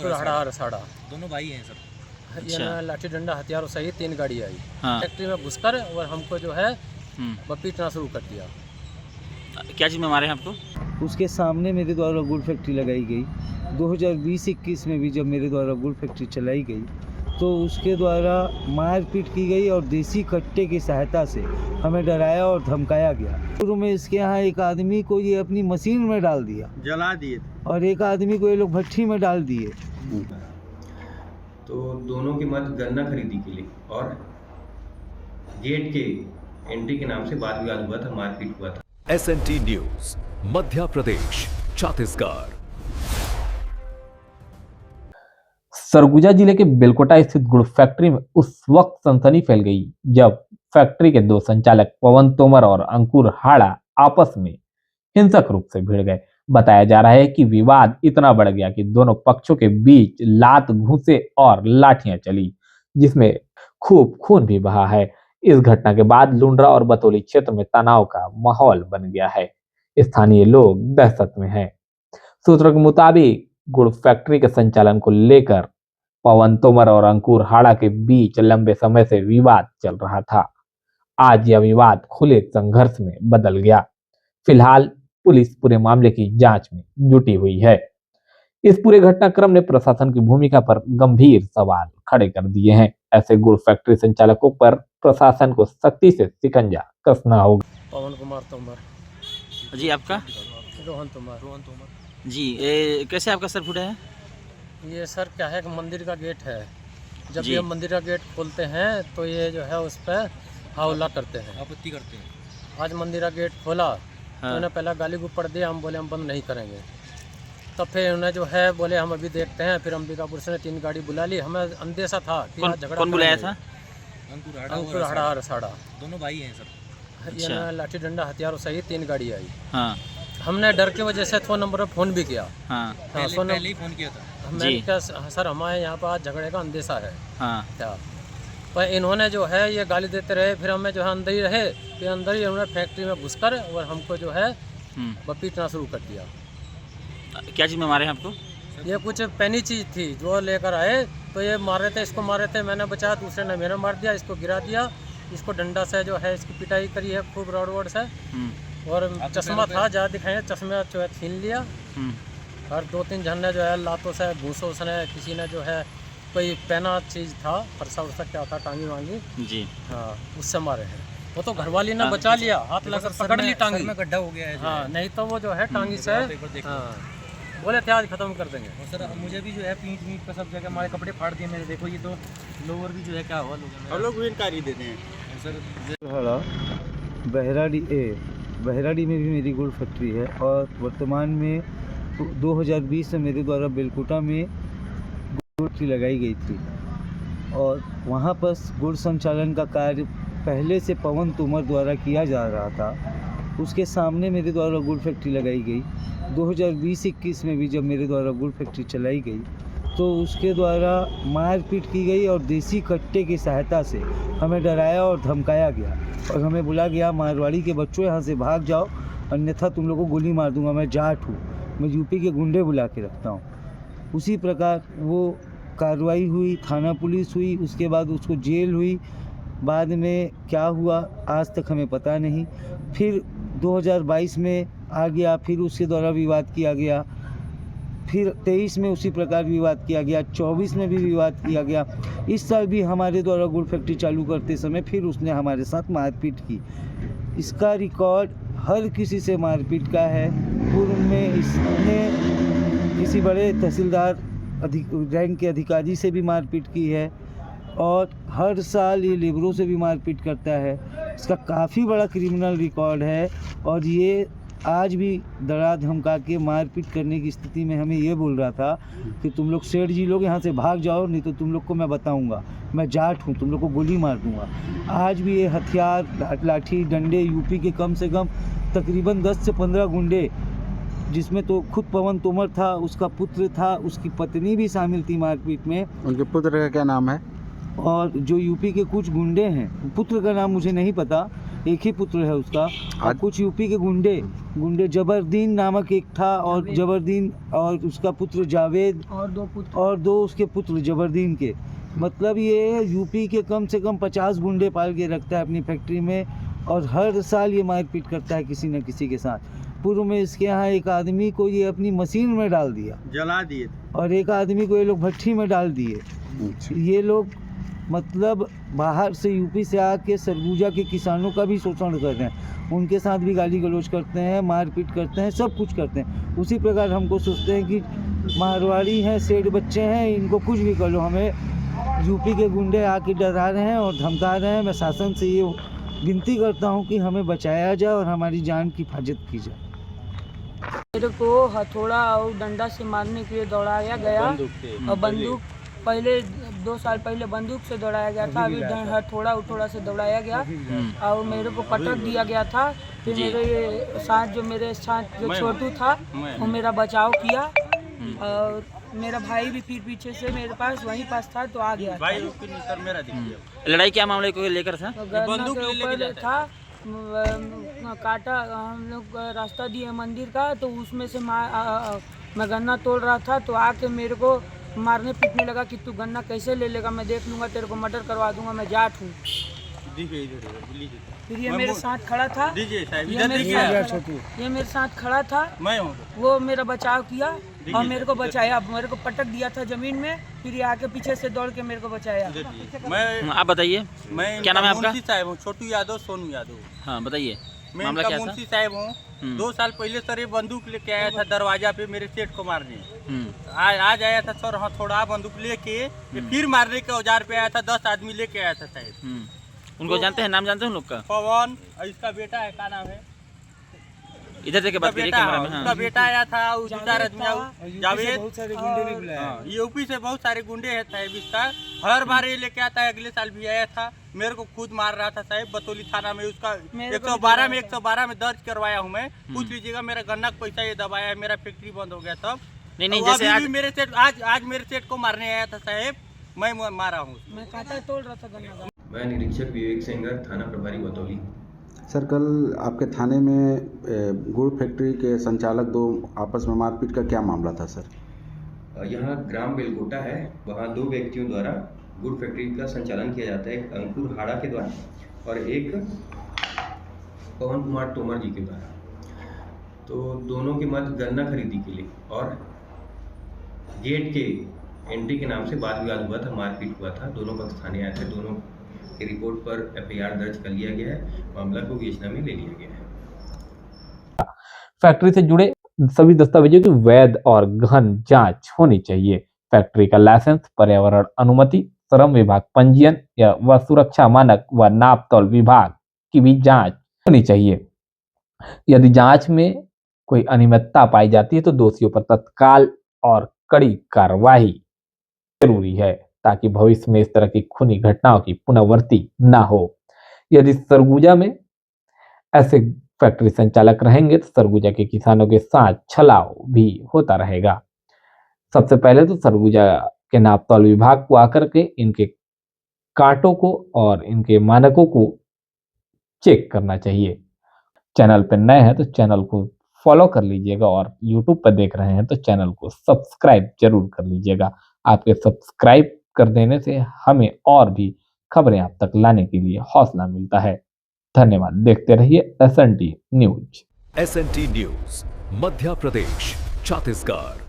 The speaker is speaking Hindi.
अंकुर हड़ा साड़ा दोनों भाई हैं सर। ये अच्छा। ना लाठी डंडा हथियारों सहित 3 गाड़ी आई हाँ। फैक्ट्री में घुसकर और हमको जो है हम्म। पीटना शुरू कर दिया। क्या चीज़ में मारे हैं आपको? उसके सामने मेरे द्वारा गुड़ फैक्ट्री लगाई गई। 2020-21 में भी जब मेरे द्वारा गुड़ फैक्ट्री चलाई गई तो उसके द्वारा मारपीट की गई और देसी कट्टे की सहायता से हमें डराया और धमकाया गया। शुरू में इसके यहाँ एक आदमी को ये अपनी मशीन में डाल दिया, जला दिए। और एक आदमी को ये लोग भट्ठी में डाल दिए। तो दोनों के मध्य गन्ना खरीदी के लिए और गेट के एंट्री के नाम से वाद विवाद हुआ था, मारपीट हुआ था। SNT news, Madhya Pradesh, Chhattisgarh. सरगुजा जिले के बेलकोटा स्थित गुड़ फैक्ट्री में उस वक्त सनसनी फैल गई जब फैक्ट्री के 2 संचालक पवन तोमर और अंकुर हाड़ा आपस में हिंसक रूप से भिड़ गए। बताया जा रहा है कि विवाद इतना बढ़ गया कि दोनों पक्षों के बीच लात घूंसे और लाठियां चली, जिसमें खूब खून भी बहा है। इस घटना के बाद लुंड्रा और बतौली क्षेत्र में तनाव का माहौल बन गया है। स्थानीय लोग दहशत में हैं। सूत्रों के मुताबिक गुड़ फैक्ट्री के संचालन को लेकर पवन तोमर और अंकुर हाड़ा के बीच लंबे समय से विवाद चल रहा था। आज यह विवाद खुले संघर्ष में बदल गया। फिलहाल पुलिस पूरे मामले की जांच में जुटी हुई है। इस पूरे घटनाक्रम ने प्रशासन की भूमिका पर गंभीर सवाल खड़े कर दिए हैं। ऐसे गुड़ फैक्ट्री संचालकों पर प्रशासन को सख्ती से शिकंजा कसना होगा। पवन कुमार तोमर। जी आपका? रोहन तोमर। जी कैसे आपका सर फूटा है? ये सर क्या है कि मंदिर का गेट है, जब जी। ये मंदिर का गेट खोलते हैं तो ये जो है उस पर हमला करते हैं, आपत्ति करते हैं। आज मंदिर का गेट खोला तो हाँ। उन्हें पहला गाली गुप्पड़ दिया, हम बोले हम बंद नहीं करेंगे। तब फिर उन्हें जो है बोले हम अभी देखते हैं, फिर अंबिकापुर से 3 गाड़ी बुला ली। हमें अंदेशा था कि आज झगड़ा कौन बुलाया करेंगे। था? अंकुर हड़ा साड़ा दोनों भाई हैं सर। ये ना लाठी डंडा हथियारों सहित 3 गाड़ी आई। हाँ। हमने डर की वजह से 100 नंबर पर फ़ोन भी किया। हाँ। पहले ही फोन किया था। हमने क्या सर हमारे यहाँ पर आज झगड़े का अंदेशा है हाँ। क्या, पर इन्होंने जो है ये गाली देते रहे, फिर हमें जो है अंदर ही रहे, फिर अंदर ही उन्होंने फैक्ट्री में घुसकर और हमको जो है पीटना शुरू कर दिया। क्या चीज़ में मारे हैं आपको? ये कुछ पैनी चीज़ थी जो लेकर आए, तो ये मार रहे थे, इसको मार रहे थे, मैंने बचाया, दूसरे ने मेरा मार दिया, इसको गिरा दिया, इसको डंडा से जो है इसकी पिटाई करी है खूब रॉड वॉड से, और चश्मा था ज़्यादा दिखाई, चश्मा जो है छीन लिया, और 2-3 जन ने जो है लातों से भूसों से, किसी ने जो है कोई पहना चीज़ था, फरसा उरसा क्या था, टांगी वांगी जी। हाँ उससे मारे हैं। वो तो घरवाली ने बचा लिया, हाथ लगा पकड़ ली टांगी में गड्ढा हो गया है। हाँ, नहीं तो वो जो है टांगी से हाँ बोले थे आज खत्म कर देंगे। और सर मुझे भी जो है पीठ मीट का सब जगह हमारे कपड़े फाड़ दिए मेरे। देखो ये तो लोअर भी जो है क्या हुआ हम लोग विनकारी देते हैं सर। हाड़ा बहराड़ी में भी मेरी गुड़ फैक्ट्री है, और वर्तमान में 2020 में मेरे द्वारा बेलकोटा में गुड़ की लगाई गई थी, और वहाँ पर गुड़ संचालन का कार्य पहले से पवन तोमर द्वारा किया जा रहा था। उसके सामने मेरे द्वारा गुड़ फैक्ट्री लगाई गई। 2020-21 में भी जब मेरे द्वारा गुड़ फैक्ट्री चलाई गई तो उसके द्वारा मारपीट की गई और देसी कट्टे की सहायता से हमें डराया और धमकाया गया, और हमें बोला गया मारवाड़ी के बच्चों यहाँ से भाग जाओ, अन्यथा तुम लोगों को गोली मार दूंगा। मैं जाट हूँ, मैं यूपी के गुंडे बुला के रखता हूँ। उसी प्रकार वो कार्रवाई हुई, थाना पुलिस हुई, उसके बाद उसको जेल हुई। बाद में क्या हुआ आज तक हमें पता नहीं। फिर 2022 में आ गया, फिर उसके द्वारा विवाद किया गया, फिर 23 में उसी प्रकार विवाद किया गया, 24 में भी विवाद किया गया। इस साल भी हमारे द्वारा गुड़ फैक्ट्री चालू करते समय फिर उसने हमारे साथ मारपीट की। इसका रिकॉर्ड हर किसी से मारपीट का है। पूर्व में इसने किसी बड़े तहसीलदार रैंक के अधिकारी से भी मारपीट की है, और हर साल ये लेबरों से भी मारपीट करता है। इसका काफ़ी बड़ा क्रिमिनल रिकॉर्ड है, और ये आज भी डरा धमका के मारपीट करने की स्थिति में हमें ये बोल रहा था कि तुम लोग सेठ जी लोग यहाँ से भाग जाओ, नहीं तो तुम लोग को मैं बताऊँगा, मैं जाट हूँ, तुम लोग को गोली मार दूँगा। आज भी ये हथियार, लाठी डंडे, यूपी के कम से कम तकरीबन 10 से 15 गुंडे, जिसमें तो खुद पवन तोमर था, उसका पुत्र था, उसकी पत्नी भी शामिल थी मारपीट में। उनके पुत्र का क्या नाम है? और जो यूपी के कुछ गुंडे हैं, पुत्र का नाम मुझे नहीं पता, एक ही पुत्र है उसका। और कुछ यूपी के गुंडे जबरदीन नामक एक था, और जबरदीन और उसका पुत्र जावेद और दो उसके पुत्र जबरदीन के। मतलब ये यूपी के कम से कम 50 गुंडे पाल के रखता है अपनी फैक्ट्री में, और हर साल ये मारपीट करता है किसी न किसी के साथ। पूर्व में इसके यहाँ एक आदमी को ये अपनी मशीन में डाल दिया, जला दिए, और एक आदमी को ये लोग भट्ठी में डाल दिए। ये लोग मतलब बाहर से यूपी से आके सरगुजा के किसानों का भी शोषण कर रहे हैं, उनके साथ भी गाली गलौज करते हैं, मारपीट करते हैं, सब कुछ करते हैं। उसी प्रकार हमको सोचते हैं कि मारवाड़ी हैं, सेठ बच्चे हैं, इनको कुछ भी कर लो, हमें यूपी के गुंडे आके डरा रहे हैं और धमका रहे हैं। मैं शासन से ये विनती करता हूँ कि हमें बचाया जाए और हमारी जान की हिफाजत की जाए। मेरे को हथौड़ा और डंडा से मारने के लिए दौड़ाया गया, और बंदूक पहले 2 साल पहले बंदूक से दौड़ाया गया था, अभी हथौड़ा से दौड़ाया गया, और मेरे को पटक दिया गया था। फिर मेरे साथ जो छोटू था वो मेरा बचाव किया, और मेरा भाई भी फिर पीछे से मेरे पास वहीं पास था तो आ गया था। लड़ाई क्या मामले को लेकर था? बंदूक के ऊपर था, काटा, हम लोग रास्ता दिए मंदिर का, तो उसमें से मैं गन्ना तोड़ रहा था, तो आके मेरे को मारने पीटने लगा कि तू गन्ना कैसे ले लेगा, मैं देख लूँगा, तेरे को मर्डर करवा दूंगा, मैं जाट हूँ। फिर ये मेरे साथ खड़ा था, ये मेरे साथ खड़ा था, वो मेरा बचाव किया और मेरे को बचाया, मेरे को पटक दिया था जमीन में, फिर ये आके पीछे से दौड़ के मेरे को बचाया। आप बताइए, क्या नाम है आपका? साहब हूँ, छोटू यादव, सोनू यादव। हाँ बताइए, मैं मामला क्या था? मुंशी साहब हूँ। 2 साल पहले सर ये बंदूक लेके आया था दरवाजा पे मेरे सेठ को मारने। आज आया था सर हथौड़ा बंदूक लेके, फिर मारने के औजार पे आया था। 10 आदमी लेके आया था साहब। उनको जानते हैं, नाम जानते हैं उन लोग का? पवन, इसका बेटा है, क्या नाम है, इधर से के बात करिए कैमरा में। उसका बेटा आया था, जावेद, यूपी से बहुत सारे गुंडे है साहब। इसका हर बार ये लेके आता है, अगले साल भी आया था, मेरे को खुद मार रहा था साहब बतौली थाना में। उसका 112 में दर्ज करवाया हूँ मैं, पूछ लीजिएगा। मेरा गन्ना का पैसा ये दबाया है, मेरा फैक्ट्री बंद हो गया तब। नहीं जैसे आज मेरे सेठ आज मेरे सेठ को मारने आया था साहब, मैं मारा हूँ। मैं कांटा तोड़ रहा था गन्ना का। मैं निरीक्षक विवेक सेंगर, थाना प्रभारी बतौली। सर, कल आपके थाने में गुड़ फैक्ट्री के संचालक 2 आपस में मारपीट का क्या मामला था सर? यहाँ ग्राम बेलकोटा है, वहाँ 2 व्यक्तियों द्वारा गुड़ फैक्ट्री का संचालन किया जाता है, एक अंकुर हाड़ा के द्वारा और एक पवन कुमार तोमर जी के द्वारा। तो दोनों के मध्य गन्ना खरीदी के लिए और गेट के एंट्री के नाम से वाद विवाद हुआ था, मारपीट हुआ था। दोनों पक्ष थाने आए थे, दोनों की रिपोर्ट पर FIR दर्ज कर लिया गया है, मामला को विवेचना में ले लिया गया है। फैक्ट्री से जुड़े सभी दस्तावेजों की वैध और गहन जांच होनी चाहिए। फैक्ट्री का लाइसेंस, पर्यावरण अनुमति, श्रम विभाग पंजीयन व सुरक्षा मानक व नाप तौल विभाग की भी जांच होनी चाहिए। यदि जांच में कोई अनियमितता पाई जाती है तो दोषियों पर तत्काल और कड़ी कार्रवाई जरूरी है, ताकि भविष्य में इस तरह की खूनी घटनाओं की पुनरावृत्ति न हो। यदि सरगुजा में ऐसे फैक्ट्री संचालक रहेंगे तो सरगुजा के किसानों के साथ छलाव भी होता रहेगा। सबसे पहले तो सरगुजा के नापतौल विभाग को आकर के इनके कांटों को और इनके मानकों को चेक करना चाहिए। चैनल पर नए हैं तो चैनल को फॉलो कर लीजिएगा, और यूट्यूब पर देख रहे हैं तो चैनल को सब्सक्राइब जरूर कर लीजिएगा। आपके सब्सक्राइब कर देने से हमें और भी खबरें आप तक लाने के लिए हौसला मिलता है। धन्यवाद। देखते रहिए SNT news. SNT news, Madhya Pradesh, Chhattisgarh.